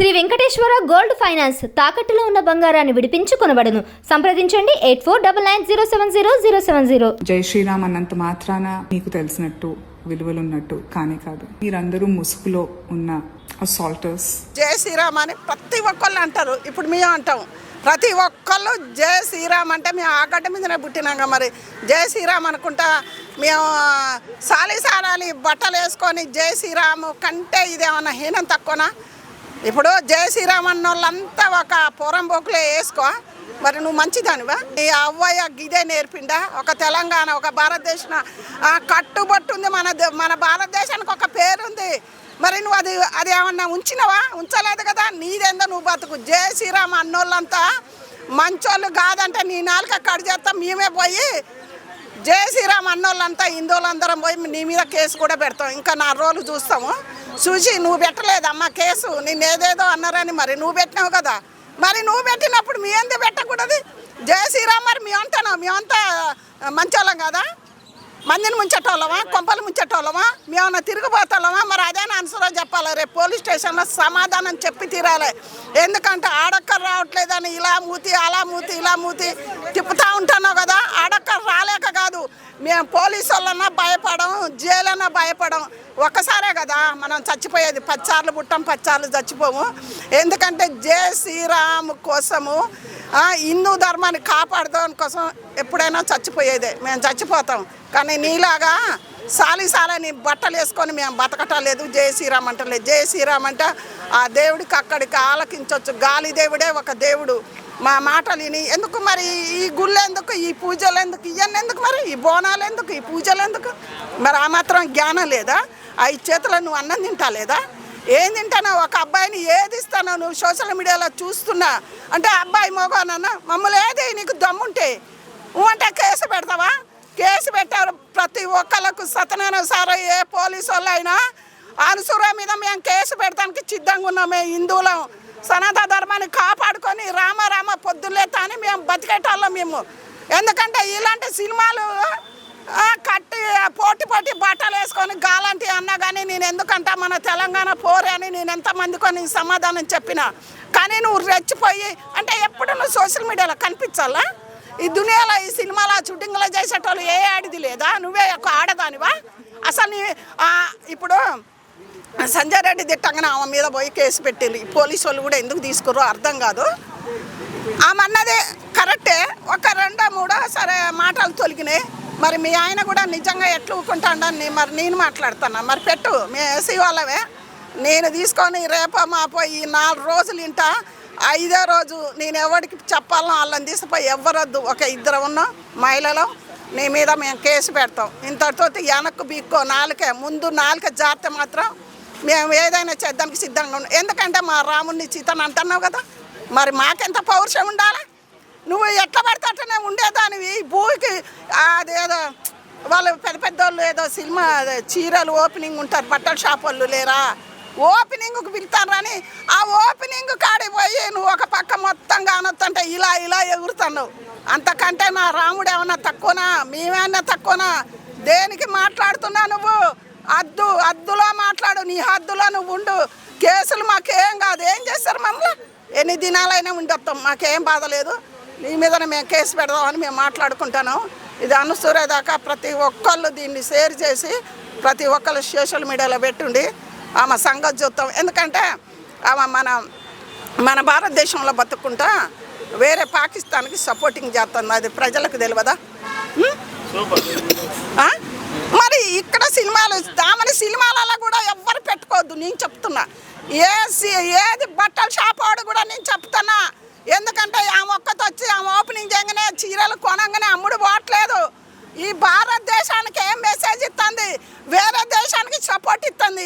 Shri Venkateswara gold finance తాకట్టులో ఉన్న బంగారాన్ని విడిపించి కొనబడును. సంప్రదించండి 8499070070. జై శ్రీరామ్ అన్నంత మాత్రాన మీకు తెలిసినట్టు విలువలున్నట్టు కానీ కాదు. మీరందరూ ముసుగులో ఉన్న అసాల్టర్స్. జై శ్రీరామ్ అని ప్రతి ఒక్కళ్ళు అంటారు. ఇప్పుడు మేము అంటాం, ప్రతి ఒక్కళ్ళు జై శ్రీరామ్ అంటే మేము ఆ గడ్డ మీదనే పుట్టినాక మరి జై శ్రీరామ్ అనుకుంటా మేము సాలిసారాలి బట్టలు వేసుకొని జై శ్రీరామ్ కంటే ఇదేమన్నా హీనం తక్కువనా? ఇప్పుడు జై శ్రీరామ్ అన్న వాళ్ళంతా ఒక పొరంబోకులే వేసుకో. మరి నువ్వు మంచిదానివా? నీ అవ్వయ్య గిదే నేర్పిండా? ఒక తెలంగాణ, ఒక భారతదేశం కట్టుబట్టు ఉంది. మన భారతదేశానికి ఒక పేరుంది. మరి నువ్వు అది ఏమన్నా ఉంచినవా? ఉంచలేదు కదా. నీదేందో నువ్వు బతుకు. జై శ్రీరామ్ అన్నోళ్ళంతా మంచోళ్ళు కాదంటే నీ నాలుక కట్ చేస్తాం మేమే పోయి. జై శ్రీరామ్ అన్నోళ్ళంతా హిందువులందరం పోయి నీ మీద కేసు కూడా పెడతాం. ఇంకా 4 రోజులు చూస్తాము. చూసి నువ్వు పెట్టలేదమ్మా కేసు, నిన్నేదేదో అన్నారని మరి నువ్వు పెట్టినావు కదా. మరి నువ్వు పెట్టినప్పుడు మీ ఎందుకు పెట్టకూడదు? జై శ్రీరామ్ మరి మేమంతా మంచోళ్ళం కదా? మందిని ముంచేటోళ్ళమా? కొంపలు ముంచేటోళ్ళమా? మేమన్నా తిరిగిపోతాళ్ళమా? మరి అదే ఆన్సర్ చెప్పాలి. రేపు పోలీస్ స్టేషన్లో సమాధానం చెప్పి తీరాలి. ఎందుకంటే ఆడక్కర్ రావట్లేదని ఇలా మూతి అలా మూతి ఇలా మూతి తిప్పుతూ ఉంటాన్నావు కదా. ఆడక్కర్ రాలేక కాదు, మేము పోలీసు వాళ్ళన్నా భయపడం, జైలన్నా భయపడం. ఒక్కసారే కదా మనం చచ్చిపోయేది. 10 సార్లు పుట్టాం, 10 సార్లు చచ్చిపోము. ఎందుకంటే జై శ్రీరామ్ కోసము, హిందూ ధర్మాన్ని కాపాడుకోవడం కోసం ఎప్పుడైనా చచ్చిపోయేదే. మేము చచ్చిపోతాం. కానీ నీలాగా సాలిసాలని బట్టలు వేసుకొని మేము బతకటలేదు. జై శ్రీరామ్ అంటలేదు. జై శ్రీరామ్ అంటే ఆ దేవుడికి అక్కడికి ఆలకించవచ్చు. గాలి దేవుడే ఒక దేవుడు. మా మాటలు విని ఎందుకు మరి ఈ గుళ్ళు ఎందుకు, ఈ పూజలు ఎందుకు, ఇవన్నీ ఎందుకు, మరి ఈ బోనాలు ఎందుకు, ఈ పూజలు ఎందుకు? మరి ఆ మాత్రం జ్ఞానం లేదా? 5 చేతులు నువ్వు అన్నం తింటా లేదా? ఏం తింటానో ఒక అబ్బాయిని ఏది ఇస్తానో నువ్వు సోషల్ మీడియాలో చూస్తున్నా అంటే అబ్బాయి మోగానన్నా మమ్మల్ని ఏది నీకు దమ్ముంటే అంటే కేసు పెడతావా? కేసు పెట్టారు. ప్రతి ఒక్కళ్ళకు సత్యనారాయణ సార్ ఏ పోలీసు వాళ్ళు అయినా అనుసూర మీద మేము కేసు పెడతానికి సిద్ధంగా ఉన్నాం. మేము హిందువులం, సనాతన ధర్మాన్ని కాపాడుకొని రామ రామ పొద్దులేత అని మేము బతికేటాళ్ళం మేము. ఎందుకంటే ఇలాంటి సినిమాలు కట్టి పోటీ బట్టలు వేసుకొని గాలంటి అన్నా కానీ నేను ఎందుకంటా మన తెలంగాణ పోరే అని నేను ఎంతమందికో నేను సమాధానం చెప్పిన. కానీ నువ్వు రెచ్చిపోయి అంటే ఎప్పుడు నువ్వు సోషల్ మీడియాలో కనిపించాలా? ఈ దునియాలో ఈ సినిమాలో షూటింగ్లో చేసేటోళ్ళు ఏ ఆడిది లేదా? నువ్వే ఒక ఆడదానివా? అసలు ఇప్పుడు సంజయ్ రెడ్డి తిట్టంగానే ఆమె మీద పోయి కేసు పెట్టింది. పోలీసు వాళ్ళు కూడా ఎందుకు తీసుకుర్రో అర్థం కాదు. ఆమె అన్నదే కరెక్టే. ఒక 2-3 సరే మాటలు తొలగినాయి. మరి మీ ఆయన కూడా నిజంగా ఎట్లా ఊకుంటాడని మరి నేను మాట్లాడుతున్నా. మరి పెట్టు, మేము ఏసీ వాళ్ళమే. నేను తీసుకొని రేపో మాపో ఈ 4 రోజులు ఇంటా. 5వ రోజు నేను ఎవరికి చెప్పాలనో వాళ్ళని తీసిపోయి ఎవ్వరొద్దు. ఒక 2 ఉన్నాం మహిళలు, నీ మీద మేము కేసు పెడతాం. ఇంతటితో వెనక్కు బీక్కో నాలుకే. ముందు నాలుక జాగ్రత్త మాత్రం మేము ఏదైనా చేద్దానికి సిద్ధంగా ఉన్నాం. ఎందుకంటే మా రాముడిని సీతని అంటున్నావు కదా. మరి మాకెంత పౌరుషం ఉండాలి? నువ్వు ఎట్లా పడితే ఉండేదానివి. భూమికి అదేదో వాళ్ళు పెద్ద వాళ్ళు ఏదో సినిమా చీరలు ఓపెనింగ్ ఉంటారు, బట్టల షాప్ వాళ్ళు లేరా? ఓపెనింగ్కి పిలుతారని ఆ ఓపెనింగ్ కాడికి పోయి నువ్వు ఒక పక్క మొత్తం కానొస్తుంటే ఇలా ఎగురుతున్నావు. అంతకంటే నా రాముడు ఏమన్నా తక్కువనా? మేమేమన్నా తక్కువనా? దేనికి మాట్లాడుతున్నా నువ్వు? హద్దులో మాట్లాడు. నీ హద్దులో నువ్వు ఉండు. కేసులు మాకేం కాదు. ఏం చేస్తారు మమ్మల్ని? ఎన్ని దినాలైనా ఉండొస్తాం, మాకేం బాధ లేదు. నీ మీదనే మేము కేసు పెడదామని మేము మాట్లాడుకుంటున్నాం. ఇది అనుసూరేదాకా ప్రతి ఒక్కళ్ళు దీన్ని షేర్ చేసి ప్రతి ఒక్కళ్ళు సోషల్ మీడియాలో పెట్టుండి ఆమె సంగతి చూస్తాం. ఎందుకంటే ఆమె మన భారతదేశంలో బతుకుంటా వేరే పాకిస్తాన్కి సపోర్టింగ్ చేస్తుంది. అది ప్రజలకు తెలియదా? మరి ఇక్కడ సినిమాలు ఆమె సినిమాలలో కూడా ఎవ్వరు పెట్టుకోవద్దు. నేను చెప్తున్నా. ఏది బట్టల షాప్ వాడు కూడా నేను చెప్తున్నా. ఎందుకంటే ఆమె ఒక్కతో వచ్చి ఆమె ఓపెనింగ్ చేయగానే చీరలు కొనగానే అమ్ముడు పోవట్లేదు. ఈ భారతదేశానికి ఏం మెసేజ్ ఇస్తుంది? వేరే దేశానికి సపోర్ట్ ఇస్తుంది.